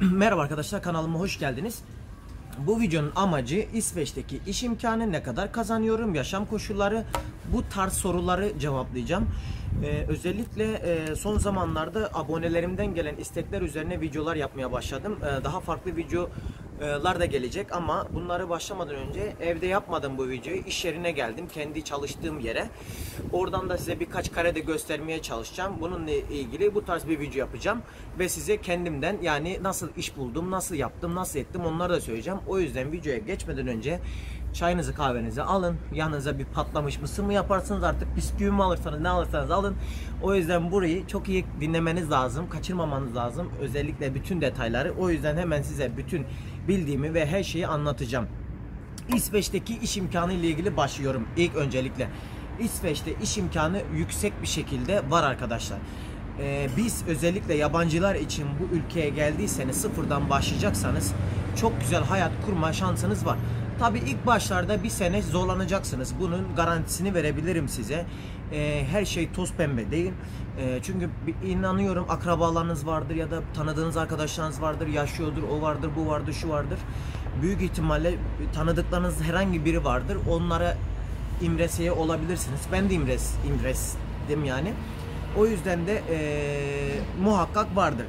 Merhaba arkadaşlar, kanalıma hoş geldiniz. Bu videonun amacı İsveç'teki iş imkanı, ne kadar kazanıyorum, yaşam koşulları, bu tarz soruları cevaplayacağım. Özellikle son zamanlarda abonelerimden gelen istekler üzerine videolar yapmaya başladım. Daha farklı videolar da gelecek ama bunları başlamadan önce evde yapmadım bu videoyu. İş yerine geldim, kendi çalıştığım yere. Oradan da size birkaç kare de göstermeye çalışacağım. Bununla ilgili bu tarz bir video yapacağım ve size kendimden, yani nasıl iş buldum, nasıl yaptım, nasıl ettim, onları da söyleyeceğim. O yüzden videoya geçmeden önce çayınızı kahvenizi alın. Yanınıza bir patlamış mısır mı yaparsınız, artık bisküvi mi alırsanız, ne alırsanız alın. O yüzden burayı çok iyi dinlemeniz lazım, kaçırmamanız lazım, özellikle bütün detayları. O yüzden hemen size bütün bildiğimi ve her şeyi anlatacağım. İsveç'teki iş imkanı ile ilgili başlıyorum. İlk öncelikle İsveç'te iş imkanı yüksek bir şekilde var arkadaşlar. Biz özellikle yabancılar için bu ülkeye geldiyseniz, sıfırdan başlayacaksanız çok güzel hayat kurma şansınız var. Tabi ilk başlarda bir sene zorlanacaksınız. Bunun garantisini verebilirim size. Her şey toz pembe değil. Çünkü inanıyorum akrabalarınız vardır ya da tanıdığınız arkadaşlarınız vardır. Yaşıyordur, o vardır, bu vardır, şu vardır. Büyük ihtimalle tanıdıklarınız herhangi biri vardır. Onlara imresiye olabilirsiniz. Ben de imrestim yani. O yüzden de muhakkak vardır.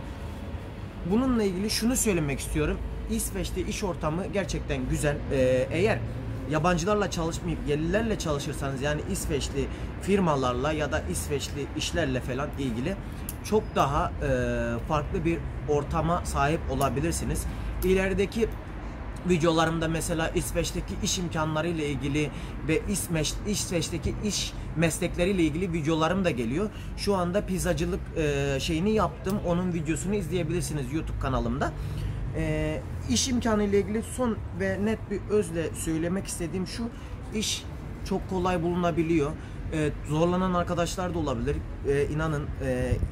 Bununla ilgili şunu söylemek istiyorum. İsveç'te iş ortamı gerçekten güzel. Eğer yabancılarla çalışmayıp yerlilerle çalışırsanız, yani İsveçli firmalarla ya da İsveçli işlerle falan ilgili çok daha farklı bir ortama sahip olabilirsiniz. İlerideki videolarımda mesela İsveç'teki iş imkanları ile ilgili ve İsveç'teki iş meslekleri ile ilgili videolarım da geliyor. Şu anda pizzacılık şeyini yaptım. Onun videosunu izleyebilirsiniz YouTube kanalımda. İş imkanı ile ilgili son ve net bir özle söylemek istediğim şu: iş çok kolay bulunabiliyor. Zorlanan arkadaşlar da olabilir.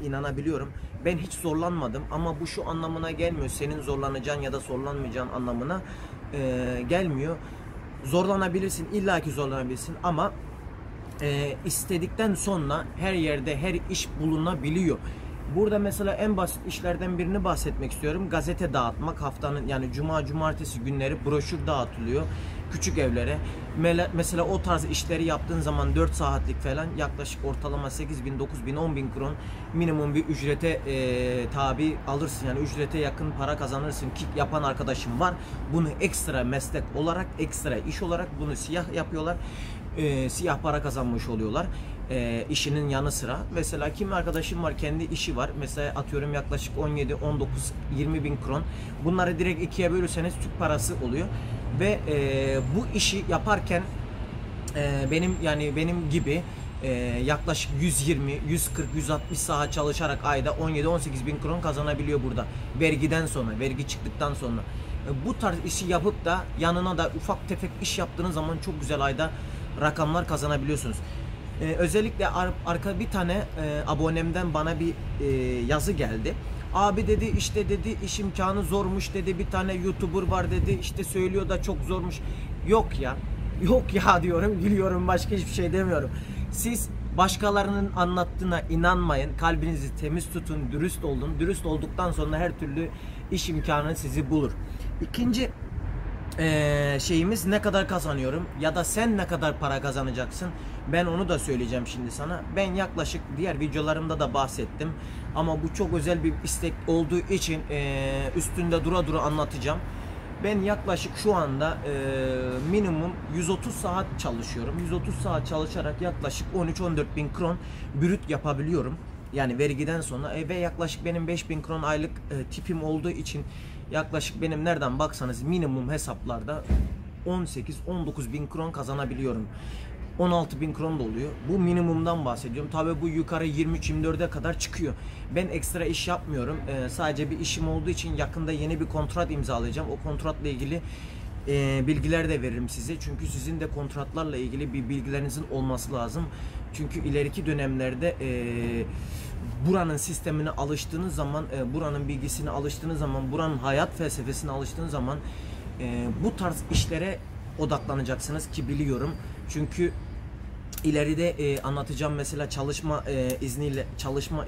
İnanabiliyorum. Ben hiç zorlanmadım ama bu şu anlamına gelmiyor. Senin zorlanacağın ya da zorlanmayacağın anlamına gelmiyor. Zorlanabilirsin, illaki zorlanabilirsin ama istedikten sonra her yerde her iş bulunabiliyor. Burada mesela en basit işlerden birini bahsetmek istiyorum. Gazete dağıtmak, haftanın yani cuma, cumartesi günleri broşür dağıtılıyor küçük evlere. Mesela o tarz işleri yaptığın zaman 4 saatlik falan yaklaşık ortalama 8.000, 9.000, 10.000 kron minimum bir ücrete tabi alırsın. Yani ücrete yakın para kazanırsın ki yapan arkadaşım var. Bunu ekstra meslek olarak, ekstra iş olarak bunu siyah yapıyorlar. Siyah para kazanmış oluyorlar işinin yanı sıra. Mesela kim arkadaşım var, kendi işi var. Mesela atıyorum yaklaşık 17, 19, 20 bin kron. Bunları direkt ikiye bölürseniz Türk parası oluyor. Ve bu işi yaparken benim gibi yaklaşık 120, 140, 160 saat çalışarak ayda 17-18 bin kron kazanabiliyor burada. Vergiden sonra, vergi çıktıktan sonra. Bu tarz işi yapıp da yanına da ufak tefek iş yaptığınız zaman çok güzel ayda rakamlar kazanabiliyorsunuz. Özellikle bir tane abonemden bana bir yazı geldi. Abi dedi, işte dedi iş imkanı zormuş dedi, bir tane YouTuber var dedi, işte söylüyor da çok zormuş. Yok ya, yok ya diyorum, gülüyorum, başka hiçbir şey demiyorum. Siz başkalarının anlattığına inanmayın, kalbinizi temiz tutun, dürüst olun. Dürüst olduktan sonra her türlü iş imkanı sizi bulur. İkinci şeyimiz, ne kadar kazanıyorum ya da sen ne kadar para kazanacaksın, ben onu da söyleyeceğim şimdi sana. Ben yaklaşık diğer videolarımda da bahsettim ama bu çok özel bir istek olduğu için üstünde dura dura anlatacağım. Ben yaklaşık şu anda minimum 130 saat çalışıyorum. 130 saat çalışarak yaklaşık 13-14 bin kron brüt yapabiliyorum. Yani vergiden sonra ve yaklaşık benim 5.000 kron aylık tipim olduğu için yaklaşık benim nereden baksanız minimum hesaplarda 18-19 bin kron kazanabiliyorum. 16 bin kron da oluyor. Bu minimumdan bahsediyorum. Tabii bu yukarı 23-24'e kadar çıkıyor. Ben ekstra iş yapmıyorum. Sadece bir işim olduğu için yakında yeni bir kontrat imzalayacağım. O kontratla ilgili bilgiler de veririm size. Çünkü sizin de kontratlarla ilgili bir bilgilerinizin olması lazım. Çünkü ileriki dönemlerde buranın sistemine alıştığınız zaman, buranın bilgisine alıştığınız zaman, buranın hayat felsefesine alıştığınız zaman bu tarz işlere odaklanacaksınız ki biliyorum. Çünkü İleride anlatacağım mesela çalışma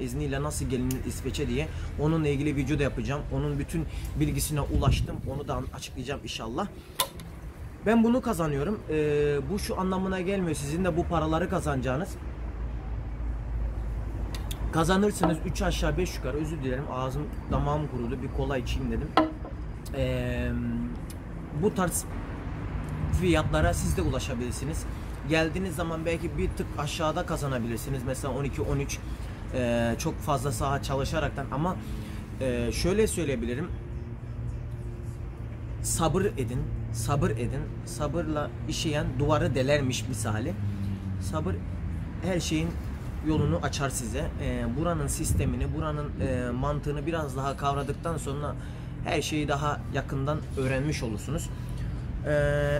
izniyle nasıl gelinir İsveç'e diye, onunla ilgili video da yapacağım. Onun bütün bilgisine ulaştım. Onu da açıklayacağım inşallah. Ben bunu kazanıyorum. Bu şu anlamına gelmiyor. Sizin de bu paraları kazanacağınız. Kazanırsınız 3 aşağı 5 yukarı. Özür dilerim. Ağzım damağım kurudu. Bir kola içeyim dedim. Bu tarz fiyatlara siz de ulaşabilirsiniz. Geldiğiniz zaman belki bir tık aşağıda kazanabilirsiniz. Mesela 12-13 çok fazla saat çalışaraktan, ama şöyle söyleyebilirim. Sabır edin, sabır edin. Sabırla işeyen duvarı delermiş misali. Sabır her şeyin yolunu açar size. Buranın sistemini, buranın mantığını biraz daha kavradıktan sonra her şeyi daha yakından öğrenmiş olursunuz.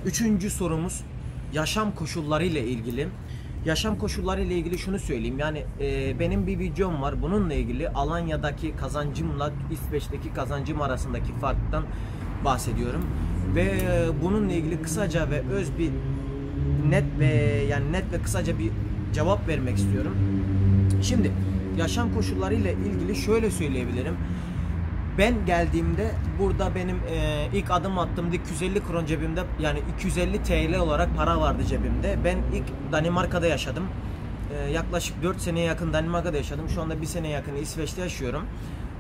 Üçüncü sorumuz yaşam koşulları ile ilgili. Yaşam koşulları ile ilgili şunu söyleyeyim. Yani benim bir videom var. Bununla ilgili Alanya'daki kazancımla İsveç'teki kazancım arasındaki farktan bahsediyorum. Ve bununla ilgili kısaca ve öz bir net ve kısaca bir cevap vermek istiyorum. Şimdi yaşam koşulları ile ilgili şöyle söyleyebilirim. Ben geldiğimde burada benim ilk adım attığımda 250 kron cebimde, yani 250 TL olarak para vardı cebimde. Ben ilk Danimarka'da yaşadım. Yaklaşık 4 seneye yakın Danimarka'da yaşadım. Şu anda 1 seneye yakın İsveç'te yaşıyorum.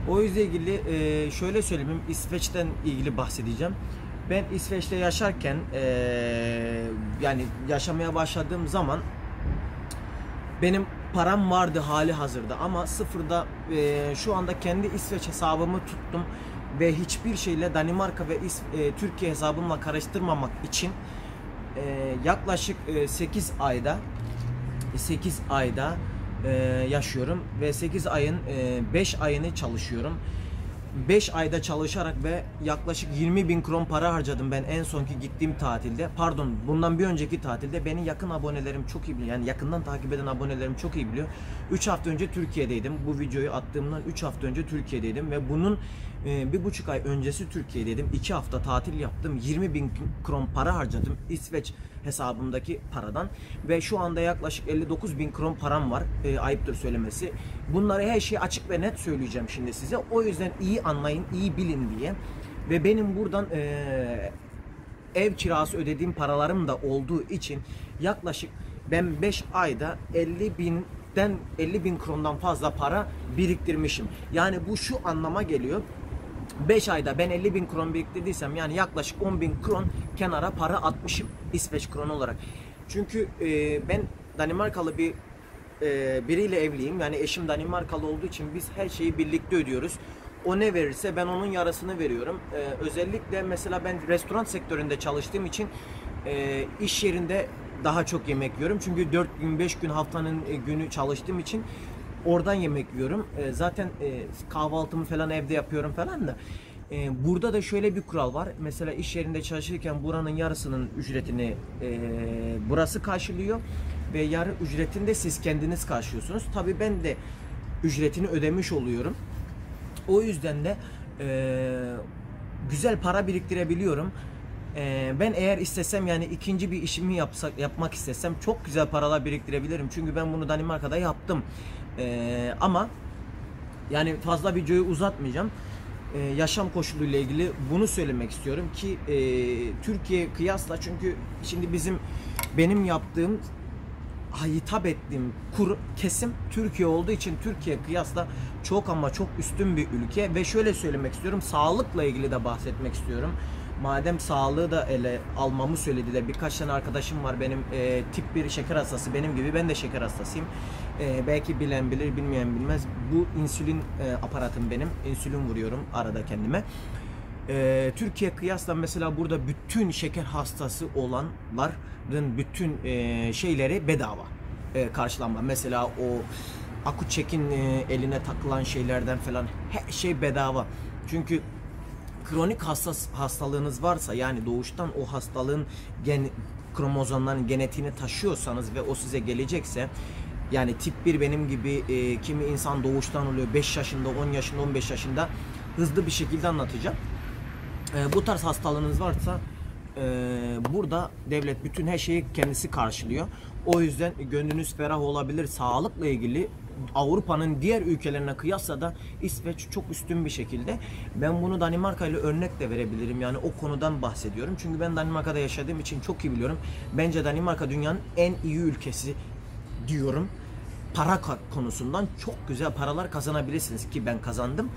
O yüzden ilgili şöyle söyleyeyim, İsveç'ten ilgili bahsedeceğim. Ben İsveç'te yaşarken yani yaşamaya başladığım zaman benim param vardı hali hazırda, ama sıfırda şu anda kendi İsveç hesabımı tuttum ve hiçbir şeyle Danimarka ve Türkiye hesabımla karıştırmamak için yaklaşık 8 ayda yaşıyorum ve 8 ayın 5 ayını çalışıyorum. 5 ayda çalışarak ve yaklaşık 20.000 kron para harcadım ben en sonki gittiğim tatilde. Pardon, bundan bir önceki tatilde. Beni yakın abonelerim çok iyi biliyor. Yani yakından takip eden abonelerim çok iyi biliyor. 3 hafta önce Türkiye'deydim. Bu videoyu attığımdan 3 hafta önce Türkiye'deydim ve bunun 1,5 ay öncesi Türkiye'deydim. 2 hafta tatil yaptım. 20.000 kron para harcadım İsveç hesabımdaki paradan ve şu anda yaklaşık 59.000 kron param var. Ayıptır söylemesi. Bunları her şeyi açık ve net söyleyeceğim şimdi size. O yüzden iyi anlayın, iyi bilin diye. Ve benim buradan ev kirası ödediğim paralarım da olduğu için yaklaşık ben 5 ayda 50.000 krondan fazla para biriktirmişim. Yani bu şu anlama geliyor. 5 ayda ben 50.000 kron biriktirdiysem yani yaklaşık 10.000 kron kenara para atmışım İsveç kron olarak. Çünkü ben Danimarkalı biriyle evliyim. Yani eşim Danimarkalı olduğu için biz her şeyi birlikte ödüyoruz. O ne verirse ben onun yarısını veriyorum. Özellikle mesela ben restoran sektöründe çalıştığım için iş yerinde daha çok yemek yiyorum. Çünkü 4 gün 5 gün haftanın günü çalıştığım için oradan yemek yiyorum. Zaten kahvaltımı falan evde yapıyorum falan da. Burada da şöyle bir kural var. Mesela iş yerinde çalışırken buranın yarısının ücretini burası karşılıyor ve yarı ücretini de siz kendiniz karşılıyorsunuz. Tabii ben de ücretini ödemiş oluyorum. O yüzden de güzel para biriktirebiliyorum. Ben eğer istesem, yani ikinci bir işimi yapmak istesem çok güzel paralar biriktirebilirim. Çünkü ben bunu Danimarka'da yaptım. Ama yani fazla videoyu uzatmayacağım. Yaşam koşuluyla ilgili bunu söylemek istiyorum ki Türkiye kıyasla, çünkü şimdi benim yaptığım, hitap ettiğim kesim Türkiye olduğu için Türkiye kıyasla çok ama çok üstün bir ülke. Ve şöyle söylemek istiyorum, sağlıkla ilgili de bahsetmek istiyorum. Madem sağlığı da ele almamı söylediler, birkaç tane arkadaşım var benim tip 1 şeker hastası, benim gibi, ben de şeker hastasıyım. Belki bilen bilir, bilmeyen bilmez. Bu insülin aparatım benim, insülin vuruyorum arada kendime. Türkiye kıyasla mesela burada bütün şeker hastası olanların bütün şeyleri bedava karşılanma. Mesela o Akut-Çek'in eline takılan şeylerden falan her şey bedava. Çünkü kronik hastalığınız varsa, yani doğuştan o hastalığın kromozomların genetiğini taşıyorsanız ve o size gelecekse, yani tip 1 benim gibi kimi insan doğuştan oluyor, 5 yaşında, 10 yaşında, 15 yaşında, hızlı bir şekilde anlatacağım. Bu tarz hastalığınız varsa burada devlet bütün her şeyi kendisi karşılıyor. O yüzden gönlünüz ferah olabilir. Sağlıkla ilgili Avrupa'nın diğer ülkelerine kıyasla da İsveç çok üstün bir şekilde. Ben bunu Danimarka ile örnek de verebilirim. Yani o konudan bahsediyorum. Çünkü ben Danimarka'da yaşadığım için çok iyi biliyorum. Bence Danimarka dünyanın en iyi ülkesi diyorum. Para konusundan çok güzel paralar kazanabilirsiniz ki ben kazandım.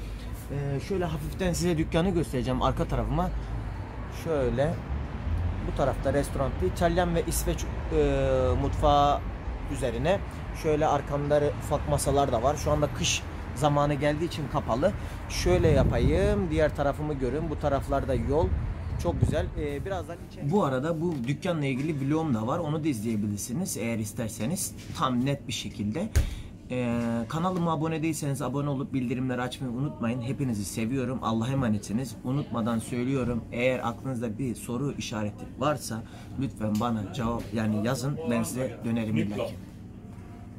Şöyle hafiften size dükkanı göstereceğim arka tarafıma. Şöyle bu tarafta restoran, İtalyan ve İsveç mutfağı üzerine. Şöyle arkamda ufak masalar da var. Şu anda kış zamanı geldiği için kapalı. Şöyle yapayım. Diğer tarafımı görün. Bu taraflarda yol. Çok güzel. Birazdan içeri... Bu arada bu dükkanla ilgili vlogum da var. Onu da izleyebilirsiniz eğer isterseniz. Tam net bir şekilde. Kanalıma abone değilseniz abone olup bildirimleri açmayı unutmayın. Hepinizi seviyorum. Allah'a emanetsiniz. Unutmadan söylüyorum. Eğer aklınızda bir soru işareti varsa lütfen bana cevap yazın. Ben size dönerim illaki.